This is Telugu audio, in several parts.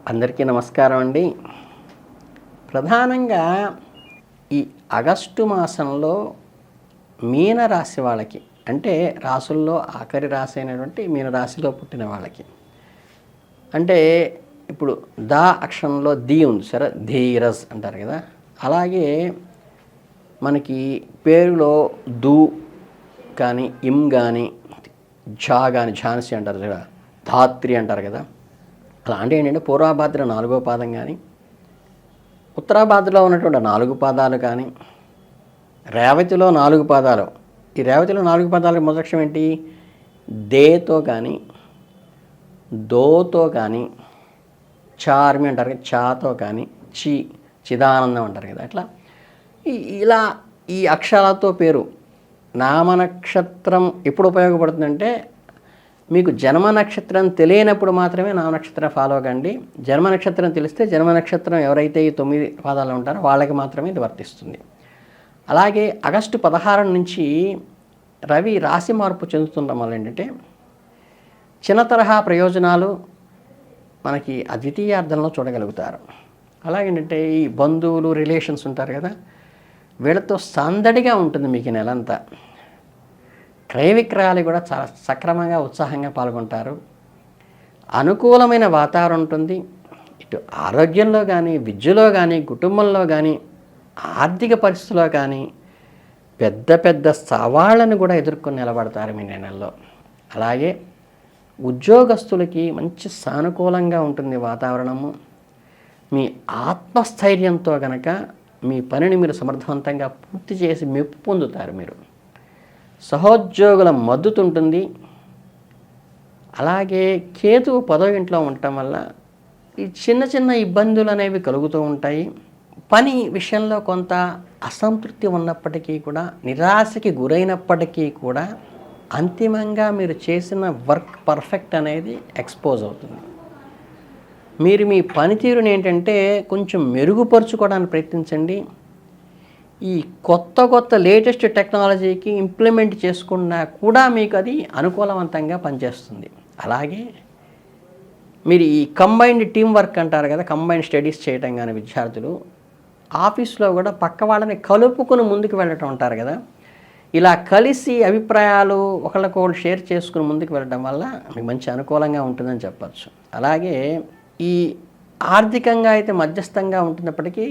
అందరికీ నమస్కారం అండి. ప్రధానంగా ఈ ఆగస్టు మాసంలో మీనరాశి వాళ్ళకి, అంటే రాసుల్లో ఆఖరి రాశి అయినటువంటి మీనరాశిలో పుట్టిన వాళ్ళకి, అంటే ఇప్పుడు దా అక్షరంలో ది ఉంది సరే, ధీరస్ అంటారు కదా, అలాగే మనకి పేరులో దు కానీ ఇం కానీ ఝా కానీ ఝాన్సీ అంటారు కదా, ధాత్రి అంటారు కదా, అలాంటి ఏంటంటే పూర్వభాద్ర 4వ పాదం కానీ ఉత్తరాభాద్రలో ఉన్నటువంటి 4 పాదాలు కానీ రేవతిలో 4 పాదాలు, ఈ రేవతిలో 4 పాదాలకు మొదటి అక్షరం ఏంటి? దేతో కానీ దోతో కానీ చార్మి అంటారు కదా, చాతో కానీ చిదానందం అంటారు కదా, అట్లా ఇలా ఈ అక్షరాలతో పేరు. నామనక్షత్రం ఎప్పుడు ఉపయోగపడుతుందంటే మీకు జన్మ నక్షత్రం తెలియనప్పుడు మాత్రమే నామనక్షత్రం ఫాలో కండి. జన్మ నక్షత్రం తెలిస్తే జన్మ నక్షత్రం ఎవరైతే ఈ 9 పాదాలు ఉంటారో వాళ్ళకి మాత్రమే ఇది వర్తిస్తుంది. అలాగే ఆగస్టు 16 నుంచి రవి రాశి మార్పు చెందుతుండడం వల్ల ఏంటంటే చిన్న తరహా ప్రయోజనాలు మనకి అద్వితీయార్థంలో చూడగలుగుతారు. అలాగేంటంటే ఈ బంధువులు రిలేషన్స్ ఉంటారు కదా, వీళ్ళతో సందడిగా ఉంటుంది మీకు ఈ నెలంతా. క్రయ విక్రయాలు కూడా చాలా సక్రమంగా ఉత్సాహంగా పాల్గొంటారు. అనుకూలమైన వాతావరణం ఉంటుంది. ఇటు ఆరోగ్యంలో కానీ, విద్యలో కానీ, కుటుంబంలో కానీ, ఆర్థిక పరిస్థితుల్లో కానీ పెద్ద పెద్ద సవాళ్ళను కూడా ఎదుర్కొని నిలబడతారు మీ నెలలో. అలాగే ఉద్యోగస్తులకి మంచి సానుకూలంగా ఉంటుంది వాతావరణము. మీ ఆత్మస్థైర్యంతో కనుక మీ పనిని మీరు సమర్థవంతంగా పూర్తి చేసి మెప్పు పొందుతారు. మీరు సహోద్యోగుల మద్దతు ఉంటుంది. అలాగే కేతువు 10వ ఇంట్లో ఉండటం వల్ల ఈ చిన్న చిన్న ఇబ్బందులు అనేవి కలుగుతూ ఉంటాయి. పని విషయంలో కొంత అసంతృప్తి ఉన్నప్పటికీ కూడా, నిరాశకి గురైనప్పటికీ కూడా అంతిమంగా మీరు చేసిన వర్క్ పర్ఫెక్ట్ అనేది ఎక్స్పోజ్ అవుతుంది. మీరు మీ పనితీరుని ఏంటంటే కొంచెం మెరుగుపరుచుకోవడానికి ప్రయత్నించండి. ఈ కొత్త లేటెస్ట్ టెక్నాలజీకి ఇంప్లిమెంట్ చేసుకున్నా కూడా మీకు అది అనుకూలవంతంగా పనిచేస్తుంది. అలాగే మీరు ఈ కంబైన్డ్ టీం వర్క్ అంటారు కదా, కంబైన్డ్ స్టడీస్ చేయటం కానీ విద్యార్థులు ఆఫీస్లో కూడా పక్క వాళ్ళని కలుపుకొని ముందుకు వెళ్ళటం ఉంటారు కదా, ఇలా కలిసి అభిప్రాయాలు ఒకళ్ళకొకళ్ళు షేర్ చేసుకుని ముందుకు వెళ్ళడం వల్ల మీకు మంచి అనుకూలంగా ఉంటుందని చెప్పచ్చు. అలాగే ఈ ఆర్థికంగా అయితే మధ్యస్థంగా ఉంటున్నప్పటికీ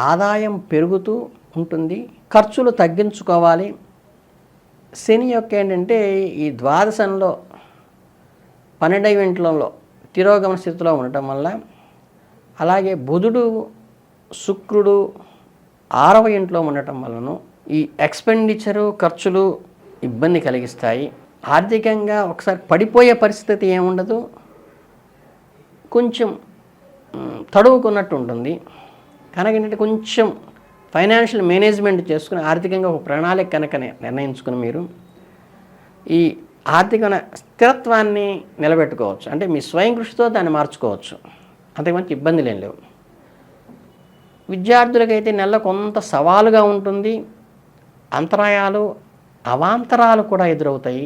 ఆదాయం పెరుగుతూ ఉంటుంది. ఖర్చులు తగ్గించుకోవాలి. శని యొక్క ఏంటంటే ఈ ద్వాదశంలో 12వ ఇంట్లో తిరోగమన స్థితిలో ఉండటం వల్ల, అలాగే బుధుడు శుక్రుడు 6వ ఇంట్లో ఉండటం వలన ఈ ఎక్స్పెండిచరు ఖర్చులు ఇబ్బంది కలిగిస్తాయి. ఆర్థికంగా ఒకసారి పడిపోయే పరిస్థితి ఏముండదు, కొంచెం తడువుకున్నట్టు ఉంటుంది. కనుక ఏంటంటే కొంచెం ఫైనాన్షియల్ మేనేజ్మెంట్ చేసుకుని ఆర్థికంగా ఒక ప్రణాళిక కనుక నిర్ణయించుకుని మీరు ఈ ఆర్థిక స్థిరత్వాన్ని నిలబెట్టుకోవచ్చు. అంటే మీ స్వయం కృషితో దాన్ని మార్చుకోవచ్చు. అంతకుమంచి ఇబ్బందులు ఏం లేవు. విద్యార్థులకైతే నెల కొంత సవాలుగా ఉంటుంది. అంతరాయాలు అవాంతరాలు కూడా ఎదురవుతాయి.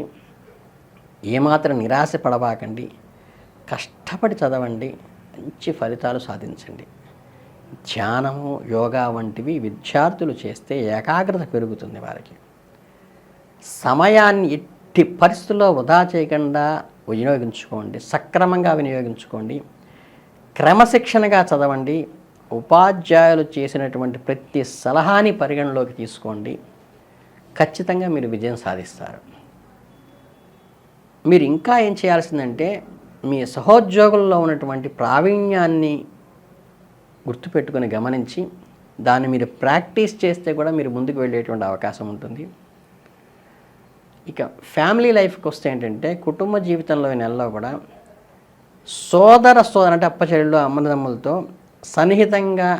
ఏమాత్రం నిరాశ పడబాకండి. కష్టపడి చదవండి, మంచి ఫలితాలు సాధించండి. ధ్యానము, యోగా వంటివి విద్యార్థులు చేస్తే ఏకాగ్రత పెరుగుతుంది. వారికి సమయాన్ని ఎట్టి పరిస్థితుల్లో వృధా చేయకుండా వినియోగించుకోండి, సక్రమంగా వినియోగించుకోండి. క్రమశిక్షణగా చదవండి. ఉపాధ్యాయులు చేసినటువంటి ప్రతి సలహాని పరిగణలోకి తీసుకోండి. ఖచ్చితంగా మీరు విజయం సాధిస్తారు. మీరు ఇంకా ఏం చేయాల్సిందంటే మీ సహోద్యోగుల్లో ఉన్నటువంటి ప్రావీణ్యాన్ని గుర్తుపెట్టుకొని గమనించి దాన్ని మీరు ప్రాక్టీస్ చేస్తే కూడా మీరు ముందుకు వెళ్ళేటువంటి అవకాశం ఉంటుంది. ఇక ఫ్యామిలీ లైఫ్కి వస్తే ఏంటంటే కుటుంబ జీవితంలో ఈ నెలలో కూడా సోదర అంటే అప్పచెల్లెళ్ళు అమ్మదమ్ములతో సన్నిహితంగా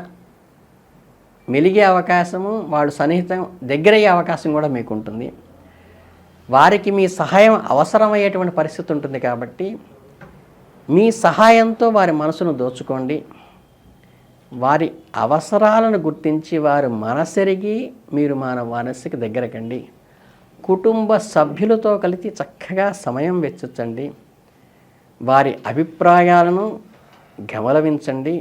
మెలిగే అవకాశము, వాళ్ళు సన్నిహితం దగ్గరయ్యే అవకాశం కూడా మీకు ఉంటుంది. వారికి మీ సహాయం అవసరమయ్యేటువంటి పరిస్థితి ఉంటుంది. కాబట్టి మీ సహాయంతో వారి మనసును దోచుకోండి. వారి అవసరాలను గుర్తించి వారి మనసెరిగి మీరు మన మనసుకి దగ్గరకండి. కుటుంబ సభ్యులతో కలిసి చక్కగా సమయం వెచ్చించండి. వారి అభిప్రాయాలను గమనించండి.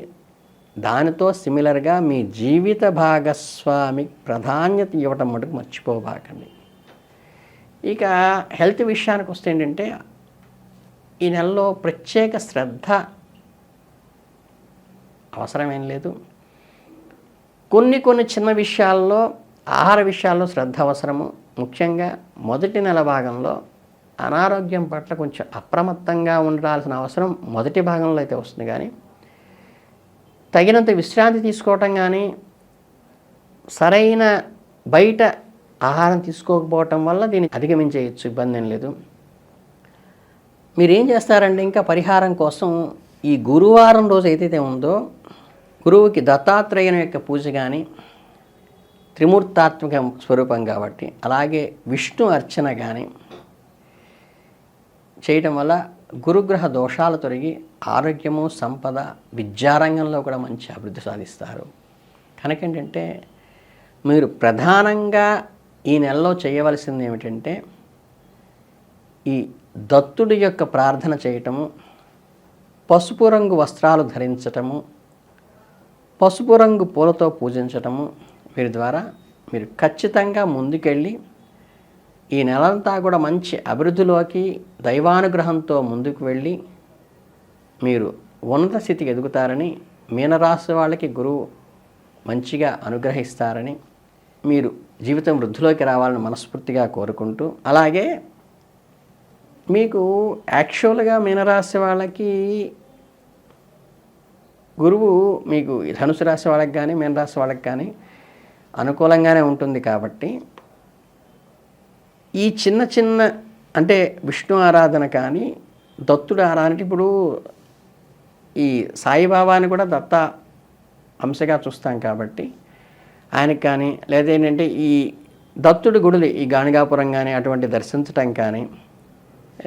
దానితో సిమిలర్గా మీ జీవిత భాగస్వామి ప్రాధాన్యత ఇవ్వటం మటుకు మర్చిపోబాకండి. ఇక హెల్త్ విషయానికి వస్తే ఏంటంటే, ఈ నెలలో ప్రత్యేక శ్రద్ధ అవసరమేం లేదు. కొన్ని చిన్న విషయాల్లో, ఆహార విషయాల్లో శ్రద్ధ అవసరము. ముఖ్యంగా మొదటి నెల భాగంలో అనారోగ్యం పట్ల కొంచెం అప్రమత్తంగా ఉండాల్సిన అవసరం మొదటి భాగంలో అయితే వస్తుంది. కానీ తగినంత విశ్రాంతి తీసుకోవటం కానీ, సరైన బయట ఆహారం తీసుకోకపోవటం వల్ల దీన్ని అధిగమించేయచ్చు, ఇబ్బంది ఏం లేదు. మీరేం చేస్తారంటే, ఇంకా పరిహారం కోసం ఈ గురువారం రోజు ఏదైతే ఉందో, గురువుకి దత్తాత్రేయుని యొక్క పూజ కానీ, త్రిమూర్తాత్మక స్వరూపం కాబట్టి, అలాగే విష్ణు అర్చన కానీ చేయటం వల్ల గురుగ్రహ దోషాలు తొలగి ఆరోగ్యము, సంపద, విద్యారంగంలో కూడా మంచి అభివృద్ధి సాధిస్తారు. కనుక ఏంటంటే, మీరు ప్రధానంగా ఈ నెలలో చేయవలసింది ఏమిటంటే, ఈ దత్తుడి యొక్క ప్రార్థన చేయటము, పసుపు రంగు వస్త్రాలు ధరించటము, పసుపు రంగు పూలతో పూజించటము, వీరి ద్వారా మీరు ఖచ్చితంగా ముందుకెళ్ళి ఈ నెలంతా కూడా మంచి అభివృద్ధిలోకి దైవానుగ్రహంతో ముందుకు వెళ్ళి మీరు ఉన్నత స్థితికి ఎదుగుతారని, మీనరాశి వాళ్ళకి గురువు మంచిగా అనుగ్రహిస్తారని, మీరు జీవితం వృద్ధిలోకి రావాలని మనస్ఫూర్తిగా కోరుకుంటూ, అలాగే మీకు యాక్చువల్గా మీనరాశి వాళ్ళకి గురువు మీకు ధనుసు రాశి వాళ్ళకి కానీ, మీనరాశి వాళ్ళకి కానీ అనుకూలంగానే ఉంటుంది. కాబట్టి ఈ చిన్న అంటే విష్ణు ఆరాధన కానీ, దత్తుడు ఆరాధన, ఇప్పుడు ఈ సాయిబాబాని కూడా దత్త అంశగా చూస్తాం కాబట్టి ఆయనకి కానీ, లేదా ఏంటంటే ఈ దత్తుడి గుడులు ఈ గాణిగాపురం కానీ అటువంటి దర్శించటం కానీ,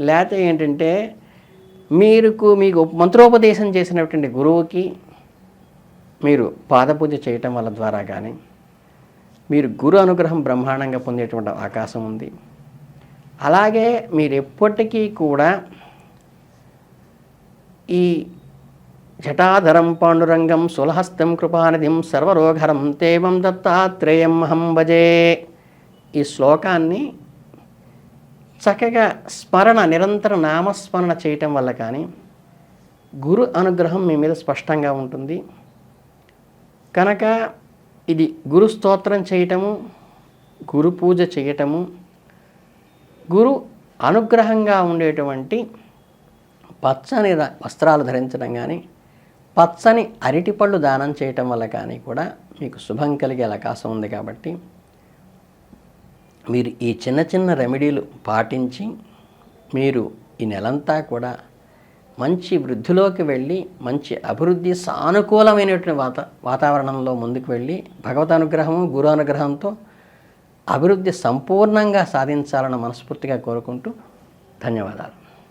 లేకపోతే ఏంటంటే మీకు మంత్రోపదేశం చేసినటువంటి గురువుకి మీరు పాదపూజ చేయటం వల్ల ద్వారా కానీ మీరు గురు అనుగ్రహం బ్రహ్మాండంగా పొందేటువంటి అవకాశం ఉంది. అలాగే మీరు ఎప్పటికీ కూడా ఈ జటాధరం పాండురంగం సులహస్తం కృపానిధిం సర్వరోగహరం తేవం దత్తాత్రేయం అహం భజే ఈ శ్లోకాన్ని చక్కగా నిరంతర నామస్మరణ చేయటం వల్ల కానీ గురు అనుగ్రహం మీ మీద స్పష్టంగా ఉంటుంది. కనుక ఇది గురు స్తోత్రం చేయటము, గురు పూజ చేయటము, గురు అనుగ్రహంగా ఉండేటువంటి పచ్చని వస్త్రాలు ధరించడం కానీ, పచ్చని అరటిపళ్ళు దానం చేయటం వల్ల కానీ కూడా మీకు శుభం కలిగే అవకాశం ఉంది. కాబట్టి మీరు ఈ చిన్న రెమెడీలు పాటించి మీరు ఈ నెలంతా కూడా మంచి వృద్ధిలోకి వెళ్ళి మంచి అభివృద్ధి సానుకూలమైనటువంటి వాతావరణంలో ముందుకు వెళ్ళి భగవద్ అనుగ్రహము, గురు అనుగ్రహంతో అభివృద్ధి సంపూర్ణంగా సాధించాలని మనస్ఫూర్తిగా కోరుకుంటూ ధన్యవాదాలు.